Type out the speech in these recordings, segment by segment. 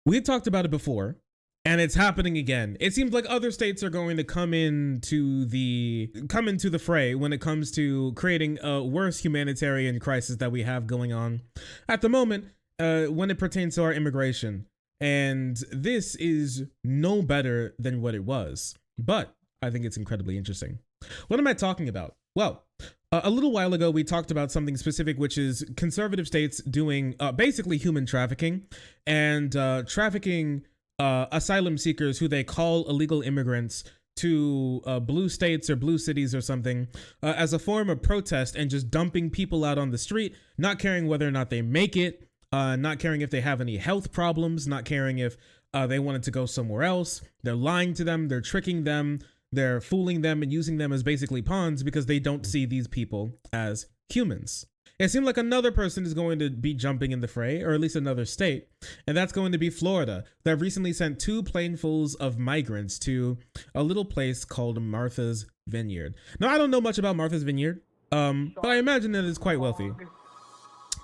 We talked about it before, and it's happening again. It seems like other states are going to come into the fray when it comes to creating a worse humanitarian crisis that we have going on at the moment when it pertains to our immigration. And this is no better than what it was, but I think it's incredibly interesting. What am I talking about? Well, a little while ago, we talked about something specific, which is conservative states doing basically human trafficking and trafficking asylum seekers who they call illegal immigrants to blue states or blue cities or something as a form of protest, and just dumping people out on the street, not caring whether or not they make it, not caring if they have any health problems, not caring if they wanted to go somewhere else. They're lying to them, they're tricking them, they're fooling them and using them as basically pawns because they don't see these people as humans. It seems like another person is going to be jumping in the fray, or at least another state, and that's going to be Florida, that recently sent 2 planefuls of migrants to a little place called Martha's Vineyard. Now, I don't know much about Martha's Vineyard, but I imagine that it's quite wealthy,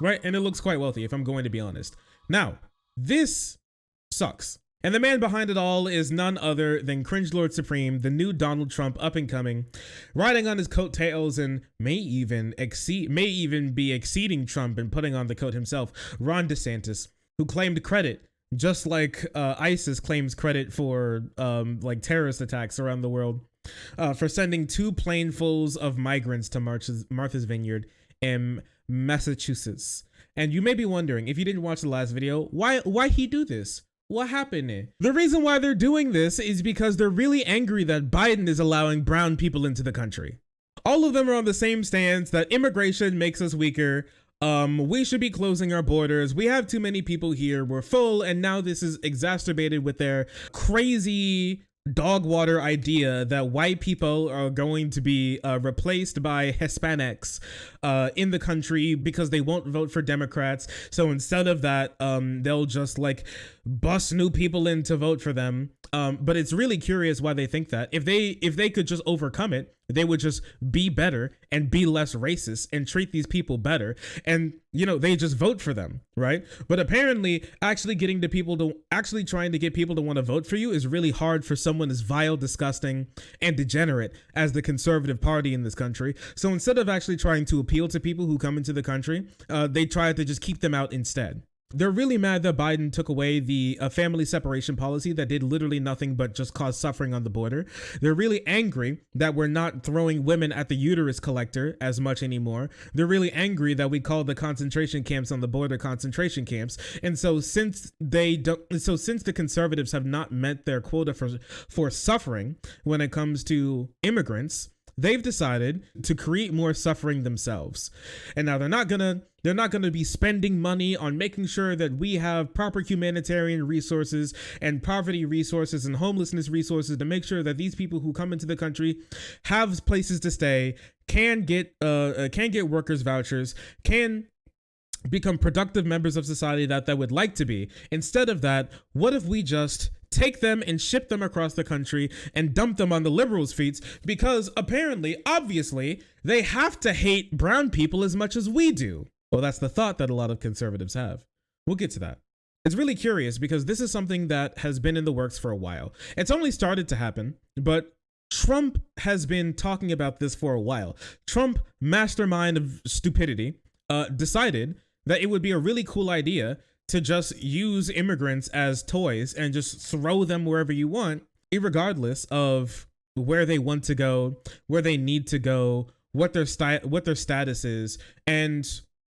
right? And it looks quite wealthy, if I'm going to be honest. Now, this sucks. And the man behind it all is none other than Cringe Lord Supreme, the new Donald Trump up and coming, riding on his coattails and may even be exceeding Trump and putting on the coat himself, Ron DeSantis, who claimed credit, just like ISIS claims credit for like terrorist attacks around the world, for sending 2 planefuls of migrants to Martha's Vineyard in Massachusetts. And you may be wondering, if you didn't watch the last video, why he do this? What happened? The reason why they're doing this is because they're really angry that Biden is allowing brown people into the country. All of them are on the same stance that immigration makes us weaker. We should be closing our borders. We have too many people here. We're full. And now this is exacerbated with their crazy dog water idea that white people are going to be replaced by Hispanics in the country because they won't vote for Democrats. So instead of that, they'll just like bust new people in to vote for them. But it's really curious why they think that. If they could just overcome it, they would just be better and be less racist and treat these people better. And, you know, they just vote for them, right? But apparently actually trying to get people to want to vote for you is really hard for someone as vile, disgusting, and degenerate as the Conservative Party in this country. So instead of actually trying to appeal to people who come into the country, they try to just keep them out instead. They're really mad that Biden took away the family separation policy that did literally nothing but just cause suffering on the border. They're really angry that we're not throwing women at the uterus collector as much anymore. They're really angry that we call the concentration camps on the border concentration camps. And so since the conservatives have not met their quota for suffering when it comes to immigrants, they've decided to create more suffering themselves. And now they're not gonna be spending money on making sure that we have proper humanitarian resources and poverty resources and homelessness resources to make sure that these people who come into the country have places to stay, can get workers vouchers, can become productive members of society that would like to be. Instead of that, what if we just take them and ship them across the country and dump them on the liberals' feet? Because apparently, obviously, they have to hate brown people as much as we do. Well, that's the thought that a lot of conservatives have. We'll get to that. It's really curious because this is something that has been in the works for a while. It's only started to happen, but Trump has been talking about this for a while. Trump, mastermind of stupidity, decided that it would be a really cool idea to just use immigrants as toys and just throw them wherever you want, irregardless of where they want to go, where they need to go, what their status is, and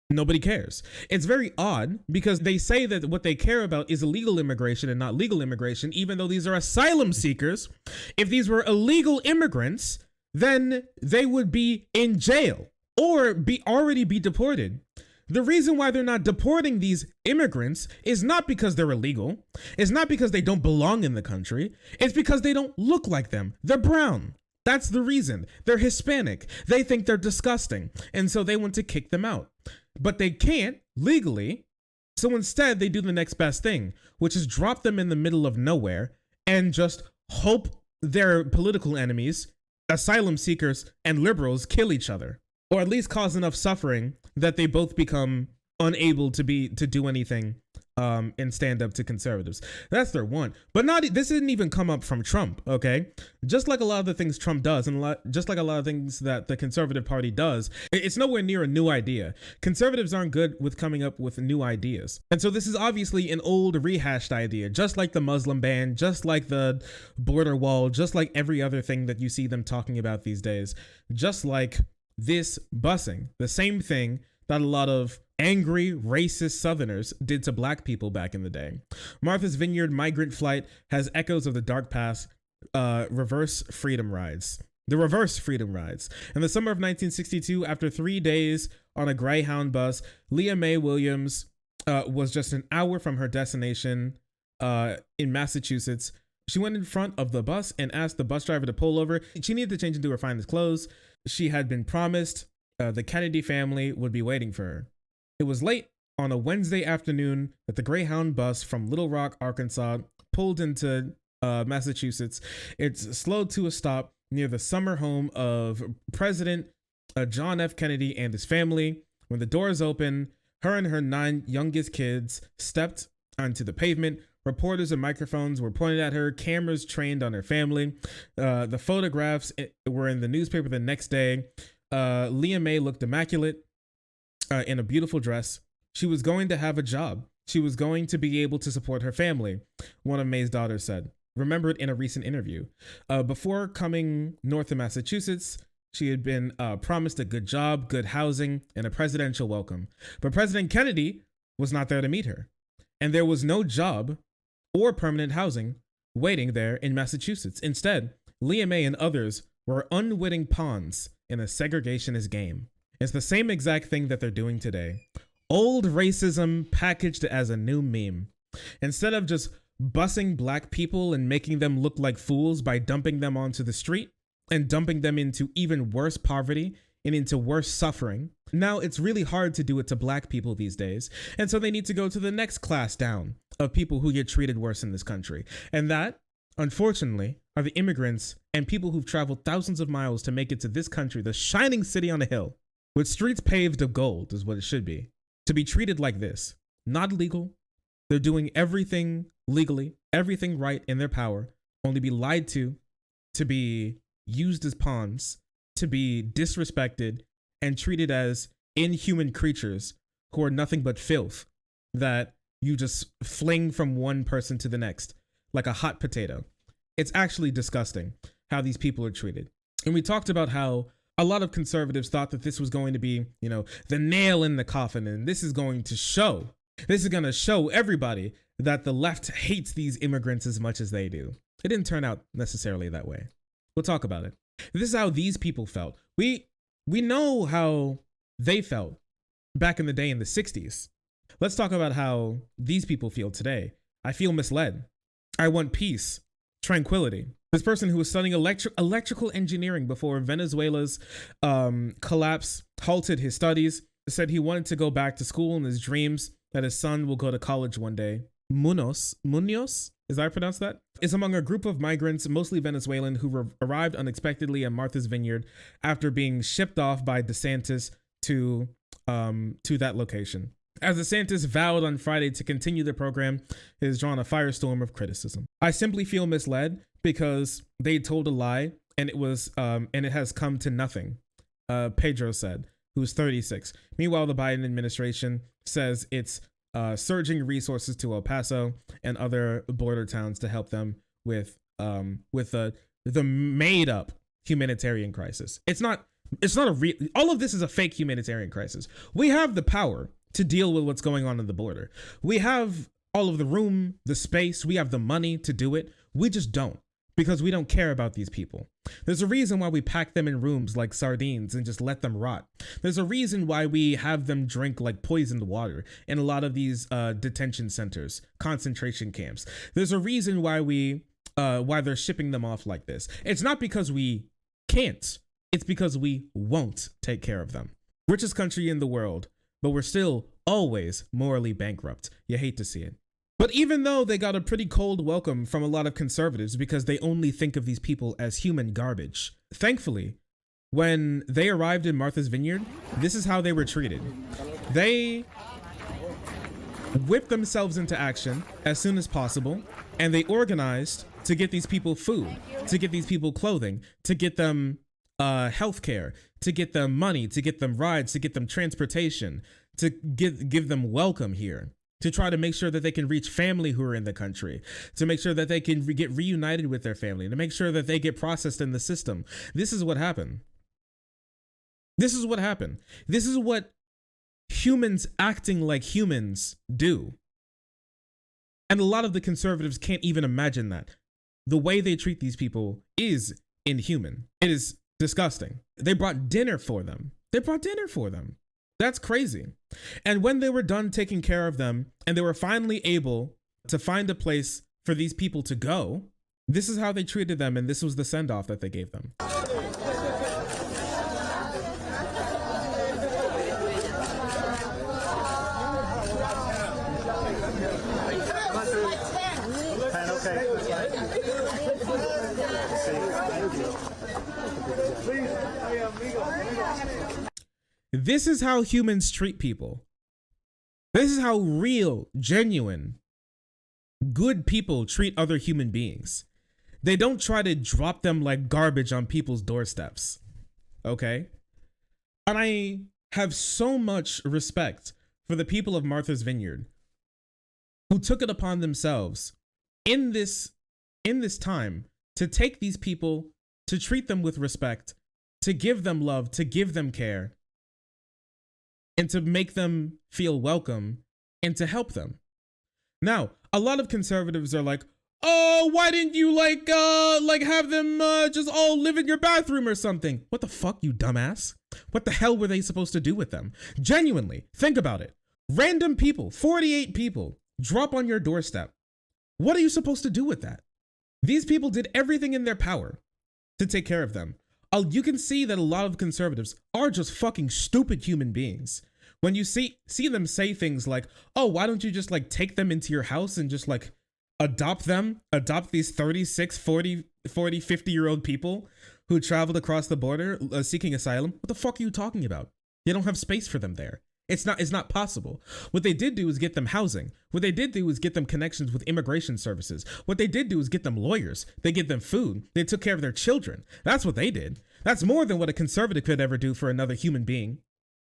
nobody cares. It's very odd because they say that what they care about is illegal immigration and not legal immigration, even though these are asylum seekers. If these were illegal immigrants, then they would be in jail or already be deported. The reason why they're not deporting these immigrants is not because they're illegal. It's not because they don't belong in the country. It's because they don't look like them. They're brown. That's the reason. They're Hispanic. They think they're disgusting. And so they want to kick them out. But they can't legally. So instead, they do the next best thing, which is drop them in the middle of nowhere and just hope their political enemies, asylum seekers, and liberals kill each other, or at least cause enough suffering that they both become unable to do anything and stand up to conservatives. That's their one. But this didn't even come up from Trump, okay? Just like a lot of the things Trump does, and just like a lot of things that the Conservative Party does, it's nowhere near a new idea. Conservatives aren't good with coming up with new ideas. And so this is obviously an old rehashed idea, just like the Muslim ban, just like the border wall, just like every other thing that you see them talking about these days, just like this busing, the same thing that a lot of angry, racist Southerners did to black people back in the day. Martha's Vineyard migrant flight has echoes of the dark past, reverse freedom rides. The reverse freedom rides. In the summer of 1962, after 3 days on a Greyhound bus, Leah Mae Williams was just an hour from her destination in Massachusetts. She went in front of the bus and asked the bus driver to pull over. She needed to change into her finest clothes. She had been promised the Kennedy family would be waiting for her. It was late on a Wednesday afternoon that the Greyhound bus from Little Rock, Arkansas, pulled into Massachusetts. It's slowed to a stop near the summer home of President John F. Kennedy and his family. When the doors opened, her and her 9 youngest kids stepped onto the pavement. Reporters and microphones were pointed at her, cameras trained on her family. The photographs were in the newspaper the next day. Leah Mae looked immaculate in a beautiful dress. She was going to have a job. She was going to be able to support her family, one of Mae's daughters said, remembered in a recent interview. Before coming north of Massachusetts, she had been promised a good job, good housing, and a presidential welcome. But President Kennedy was not there to meet her. And there was no job or permanent housing waiting there in Massachusetts. Instead, Leah Mae and others were unwitting pawns in a segregationist game. It's the same exact thing that they're doing today. Old racism packaged as a new meme. Instead of just busing black people and making them look like fools by dumping them onto the street and dumping them into even worse poverty and into worse suffering, now it's really hard to do it to black people these days. And so they need to go to the next class down of people who get treated worse in this country. And that, unfortunately, are the immigrants and people who've traveled thousands of miles to make it to this country, the shining city on a hill, with streets paved of gold is what it should be, to be treated like this. Not legal. They're doing everything legally, everything right in their power, only be lied to be used as pawns, to be disrespected and treated as inhuman creatures who are nothing but filth that you just fling from one person to the next like a hot potato. It's actually disgusting how these people are treated. And we talked about how a lot of conservatives thought that this was going to be, the nail in the coffin, and this is going to show everybody that the left hates these immigrants as much as they do. It didn't turn out necessarily that way. We'll talk about it. This is how these people felt. We know how they felt back in the day in the 60s. Let's talk about how these people feel today. I feel misled. I want peace, tranquility. This person who was studying electrical engineering before Venezuela's collapse halted his studies, said he wanted to go back to school in his dreams that his son will go to college one day. Munoz, is that how I pronounce that? Is among a group of migrants, mostly Venezuelan, who arrived unexpectedly at Martha's Vineyard after being shipped off by DeSantis to that location. As DeSantis vowed on Friday to continue the program, it has drawn a firestorm of criticism. I simply feel misled because they told a lie and it has come to nothing, Pedro said, who's 36. Meanwhile, the Biden administration says it's surging resources to El Paso and other border towns to help them with the made up humanitarian crisis. It's not a real, all of this is a fake humanitarian crisis. We have the power to deal with what's going on the border. We have all of the room, the space, we have the money to do it. We just don't, because we don't care about these people. There's a reason why we pack them in rooms like sardines and just let them rot. There's a reason why we have them drink like poisoned water in a lot of these detention centers, concentration camps. There's a reason why why they're shipping them off like this. It's not because we can't. It's because we won't take care of them. Richest country in the world, but we're still always morally bankrupt. You hate to see it. But even though they got a pretty cold welcome from a lot of conservatives because they only think of these people as human garbage, thankfully, when they arrived in Martha's Vineyard, this is how they were treated. They whipped themselves into action as soon as possible, and they organized to get these people food, to get these people clothing, to get them healthcare, to get them money, to get them rides, to get them transportation, to give them welcome here, to try to make sure that they can reach family who are in the country, to make sure that they can get reunited with their family, to make sure that they get processed in the system. This is what happened. This is what happened. This is what humans acting like humans do. And a lot of the conservatives can't even imagine that. The way they treat these people is inhuman. It is disgusting. They brought dinner for them. That's crazy. And when they were done taking care of them and they were finally able to find a place for these people to go, this is how they treated them, and this was the send-off that they gave them. This is how humans treat people. This is how real, genuine, good people treat other human beings. They don't try to drop them like garbage on people's doorsteps. Okay? And I have so much respect for the people of Martha's Vineyard who took it upon themselves in this time to take these people, to treat them with respect, to give them love, to give them care, and to make them feel welcome and to help them. Now, a lot of conservatives are like, oh, why didn't you like have them just all live in your bathroom or something? What the fuck, you dumbass? What the hell were they supposed to do with them? Genuinely, think about it. Random people, 48 people, drop on your doorstep. What are you supposed to do with that? These people did everything in their power to take care of them. You can see that a lot of conservatives are just fucking stupid human beings. When you see them say things like, oh, why don't you just like take them into your house and just like adopt these 36, 40, 50-year-old people who traveled across the border seeking asylum. What the fuck are you talking about? You don't have space for them there. It's not possible. What they did do is get them housing. What they did do is get them connections with immigration services. What they did do is get them lawyers. They get them food. They took care of their children. That's what they did. That's more than what a conservative could ever do for another human being.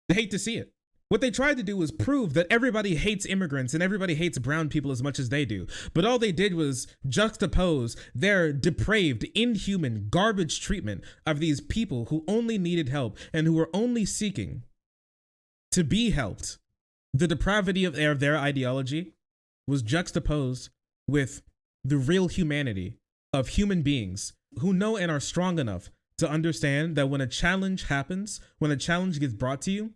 They hate to see it. What they tried to do was prove that everybody hates immigrants and everybody hates brown people as much as they do. But all they did was juxtapose their depraved, inhuman, garbage treatment of these people who only needed help and who were only seeking to be helped. The depravity of their ideology was juxtaposed with the real humanity of human beings who know and are strong enough to understand that when a challenge happens, when a challenge gets brought to you,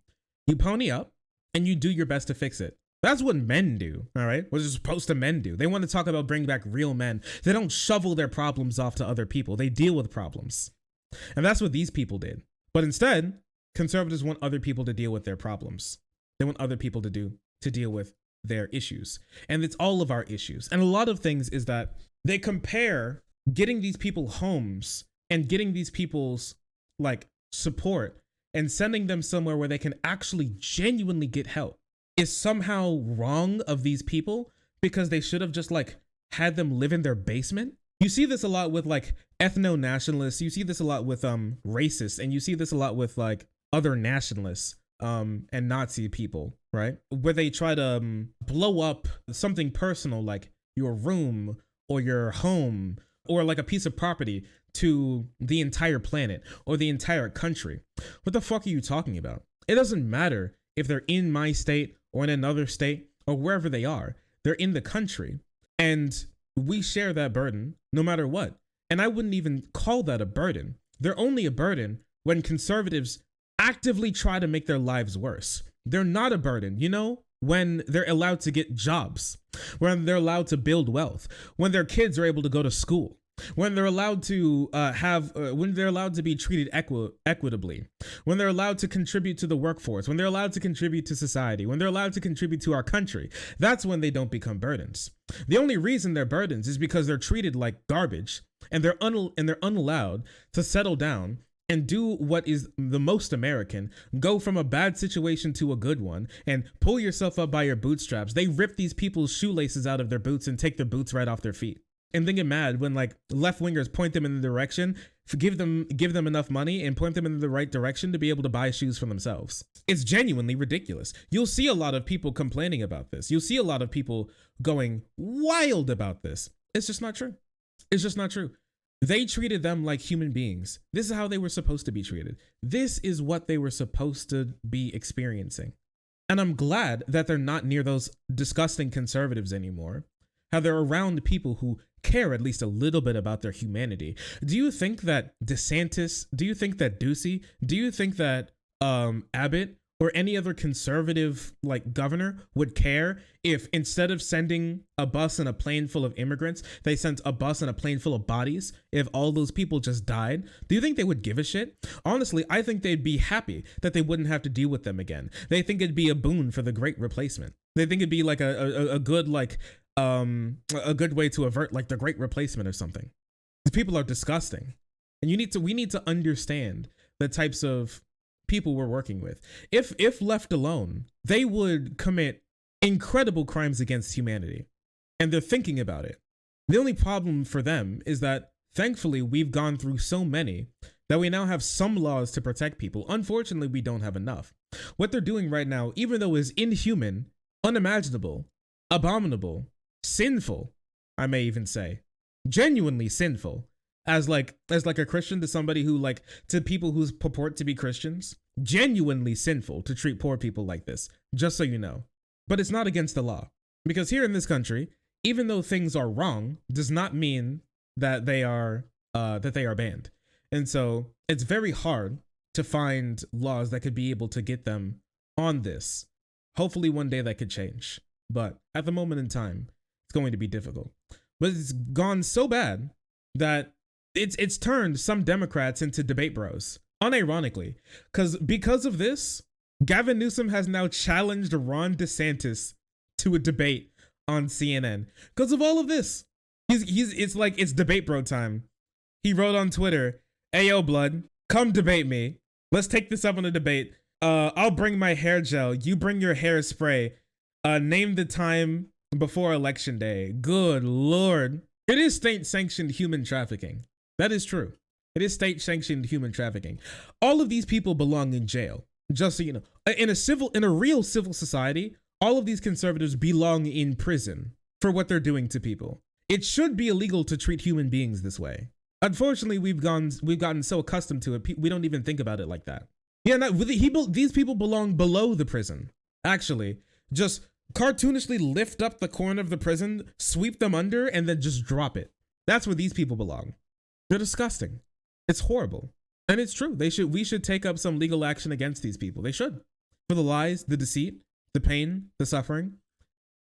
you pony up and you do your best to fix it. That's what men do, all right? What is supposed to men do? They want to talk about bringing back real men. They don't shovel their problems off to other people. They deal with problems. And that's what these people did. But instead, conservatives want other people to deal with their problems. They want other people to deal with their issues. And it's all of our issues. And a lot of things is that they compare getting these people homes and getting these people's like support and sending them somewhere where they can actually genuinely get help is somehow wrong of these people because they should have just like had them live in their basement. You see this a lot with like ethno-nationalists. You see this a lot with racists, and you see this a lot with like other nationalists and Nazi people, right? Where they try to blow up something personal like your room or your home or like a piece of property to the entire planet or the entire country. What the fuck are you talking about? It doesn't matter if they're in my state or in another state or wherever they are. They're in the country and we share that burden no matter what. And I wouldn't even call that a burden. They're only a burden when conservatives actively try to make their lives worse. They're not a burden, you know, when they're allowed to get jobs, when they're allowed to build wealth, when their kids are able to go to school, when they're allowed to when they're allowed to be treated equitably, when they're allowed to contribute to the workforce, when they're allowed to contribute to society, when they're allowed to contribute to our country. That's when they don't become burdens. The only reason they're burdens is because they're treated like garbage and they're unallowed to settle down and do what is the most American, go from a bad situation to a good one, and pull yourself up by your bootstraps. They rip these people's shoelaces out of their boots and take their boots right off their feet. And then get mad when like left-wingers point them in the direction, give them enough money and point them in the right direction to be able to buy shoes for themselves. It's genuinely ridiculous. You'll see a lot of people complaining about this. You'll see a lot of people going wild about this. It's just not true. It's just not true. They treated them like human beings. This is how they were supposed to be treated. This is what they were supposed to be experiencing. And I'm glad that they're not near those disgusting conservatives anymore. How they're around people who care at least a little bit about their humanity. Do you think that DeSantis, do you think that Ducey, do you think that Abbott or any other conservative like governor would care if instead of sending a bus and a plane full of immigrants, they sent a bus and a plane full of bodies? If all those people just died, do you think they would give a shit? Honestly, I think they'd be happy that they wouldn't have to deal with them again. They think it'd be a boon for the great replacement. They think it'd be like a good like a good way to avert like the great replacement or something. These people are disgusting, and we need to understand the types of people we're working with. If left alone, they would commit incredible crimes against humanity, and they're thinking about it. The only problem for them is that thankfully we've gone through so many that we now have some laws to protect people. Unfortunately, we don't have enough. What they're doing right now, even though is inhuman, unimaginable, abominable, sinful, I may even say, genuinely sinful, as like a Christian to somebody who like, to people who purport to be Christians, genuinely sinful to treat poor people like this, just so you know. But it's not against the law, because here in this country, even though things are wrong, does not mean that they are banned. And so it's very hard to find laws that could be able to get them on this. Hopefully one day that could change, but at the moment in time, it's going to be difficult. But it's gone so bad that it's turned some Democrats into debate bros, unironically, because of this, Gavin Newsom has now challenged Ron DeSantis to a debate on CNN because of all of this. It's like it's debate bro time. He wrote on Twitter, "Hey yo, blood, come debate me. Let's take this up on a debate. I'll bring my hair gel. You bring your hairspray. Name the time before election day." Good Lord. It is state-sanctioned human trafficking. That is true. It is state-sanctioned human trafficking. All of these people belong in jail. Just so you know, in a real civil society, all of these conservatives belong in prison for what they're doing to people. It should be illegal to treat human beings this way. Unfortunately, we've gotten so accustomed to it, we don't even think about it like that. Yeah, these people belong below the prison. Actually, just cartoonishly lift up the corner of the prison, sweep them under, and then just drop it. That's where these people belong. They're disgusting. It's horrible. And it's true. We should take up some legal action against these people. They should. For the lies, the deceit, the pain, the suffering.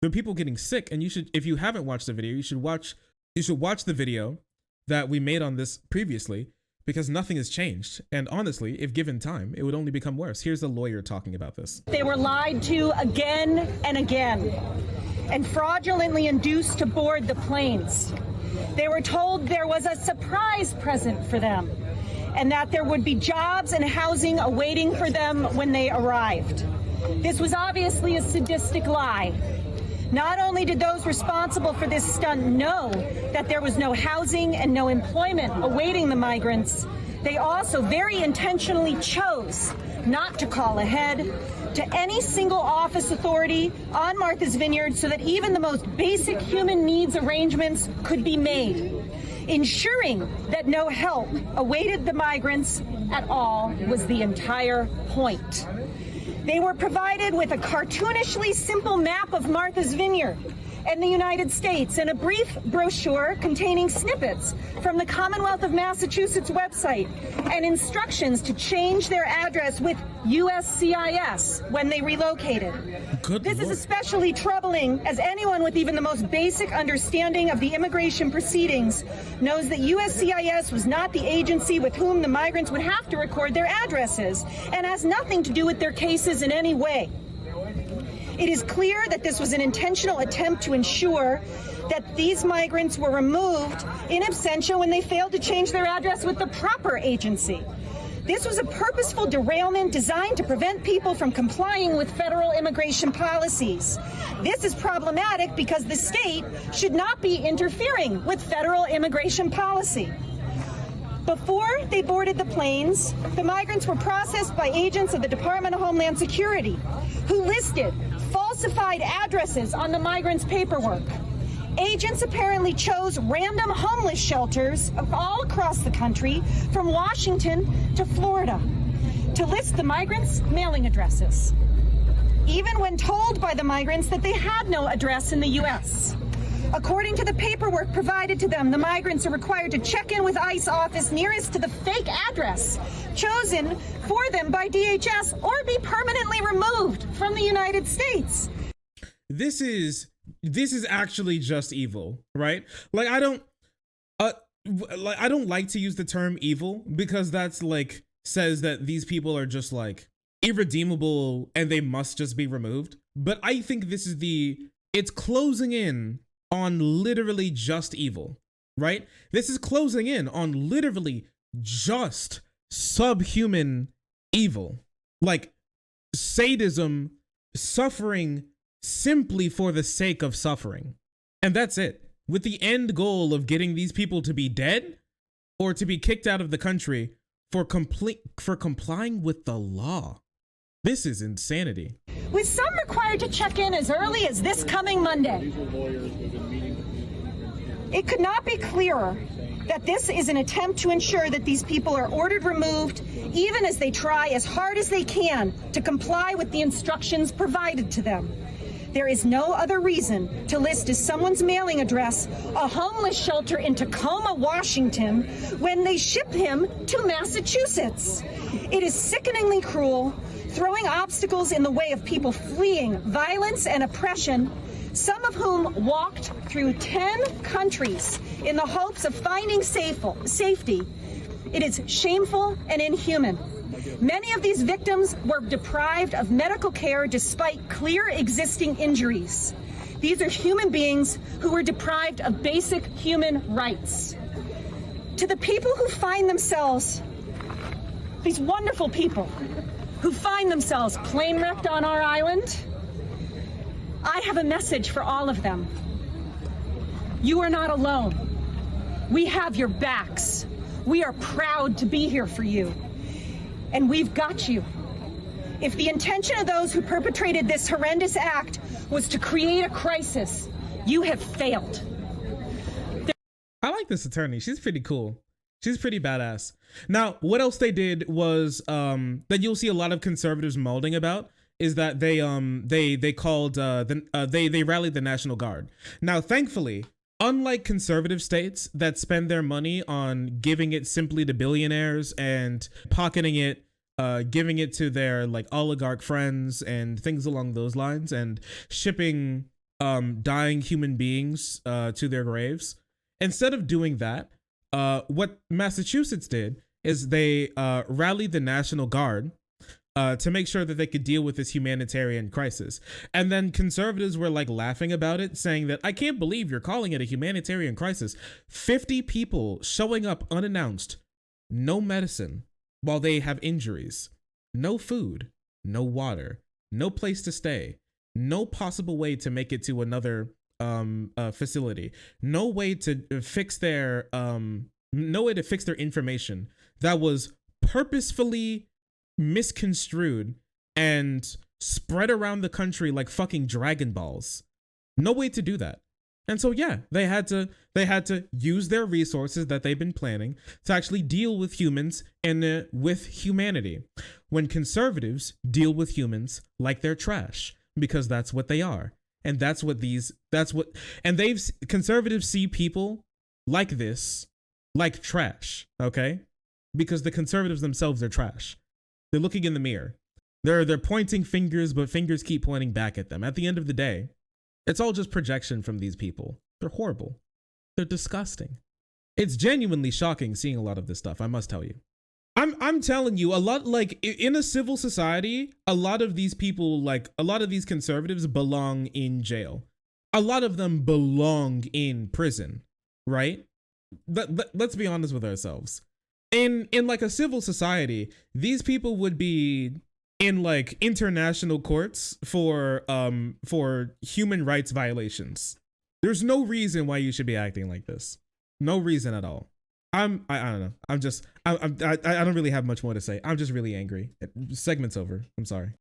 There are people getting sick, and you should, if you haven't watched the video, you should watch the video that we made on this previously, because nothing has changed. And honestly, if given time, it would only become worse. Here's a lawyer talking about this. They were lied to again and again and fraudulently induced to board the planes. They were told there was a surprise present for them and that there would be jobs and housing awaiting for them when they arrived. This was obviously a sadistic lie. Not only did those responsible for this stunt know that there was no housing and no employment awaiting the migrants, they also very intentionally chose not to call ahead to any single office authority on Martha's Vineyard so that even the most basic human needs arrangements could be made. Ensuring that no help awaited the migrants at all was the entire point. They were provided with a cartoonishly simple map of Martha's Vineyard and the United States and a brief brochure containing snippets from the Commonwealth of Massachusetts website and instructions to change their address with USCIS when they relocated. This is especially troubling as anyone with even the most basic understanding of the immigration proceedings knows that USCIS was not the agency with whom the migrants would have to record their addresses and has nothing to do with their cases in any way. It is clear that this was an intentional attempt to ensure that these migrants were removed in absentia when they failed to change their address with the proper agency. This was a purposeful derailment designed to prevent people from complying with federal immigration policies. This is problematic because the state should not be interfering with federal immigration policy. Before they boarded the planes, the migrants were processed by agents of the Department of Homeland Security, who listed falsified addresses on the migrants' paperwork. Agents apparently chose random homeless shelters all across the country, from Washington to Florida, to list the migrants' mailing addresses, even when told by the migrants that they had no address in the U.S. According to the paperwork provided to them, the migrants are required to check in with ICE office nearest to the fake address chosen for them by DHS or be permanently removed from the United States. This is actually just evil, right? Like I don't like to use the term evil because that's like says that these people are just like irredeemable and they must just be removed. But I think this is it's closing in on literally just evil, right? This is closing in on literally just subhuman evil, like sadism, suffering simply for the sake of suffering. And that's it, with the end goal of getting these people to be dead or to be kicked out of the country for complying with the law. This is insanity. With some required to check in as early as this coming Monday. It could not be clearer that this is an attempt to ensure that these people are ordered removed, even as they try as hard as they can to comply with the instructions provided to them. There is no other reason to list as someone's mailing address a homeless shelter in Tacoma, Washington, when they ship him to Massachusetts. It is sickeningly cruel, throwing obstacles in the way of people fleeing violence and oppression, some of whom walked through 10 countries in the hopes of finding safety. It is shameful and inhuman. Many of these victims were deprived of medical care despite clear existing injuries. These are human beings who were deprived of basic human rights. To the people who find themselves, these wonderful people who find themselves plane wrecked on our island, I have a message for all of them. You are not alone. We have your backs. We are proud to be here for you. And we've got you. If the intention of those who perpetrated this horrendous act was to create a crisis, you have failed. I like this attorney. She's pretty cool. She's pretty badass. Now, what else they did was that you'll see a lot of conservatives molding about is that they rallied the National Guard. Now, thankfully, unlike conservative states that spend their money on giving it simply to billionaires and pocketing it, giving it to their like oligarch friends and things along those lines, and shipping dying human beings to their graves, instead of doing that, what Massachusetts did is they rallied the National Guard to make sure that they could deal with this humanitarian crisis. And then conservatives were like laughing about it, saying that I can't believe you're calling it a humanitarian crisis. 50 people showing up unannounced, no medicine while they have injuries, no food, no water, no place to stay, no possible way to make it to another facility, no way to fix their information that was purposefully misconstrued and spread around the country like fucking Dragon Balls. No way to do that. And so yeah, they had to use their resources that they've been planning to actually deal with humans and with humanity. When conservatives deal with humans like they're trash, because that's what they are. And conservatives see people like this like trash, okay? Because the conservatives themselves are trash. They're looking in the mirror. They're pointing fingers, but fingers keep pointing back at them. At the end of the day, it's all just projection from these people. They're horrible. They're disgusting. It's genuinely shocking seeing a lot of this stuff, I must tell you. I'm telling you, a lot, like in a civil society, a lot of these people, like a lot of these conservatives belong in jail. A lot of them belong in prison, right? Let's be honest with ourselves. in like a civil society, these people would be in like international courts for human rights violations. There's no reason why you should be acting like this. No reason at all. I don't know. I don't really have much more to say. I'm just really angry. Segment's over. I'm sorry.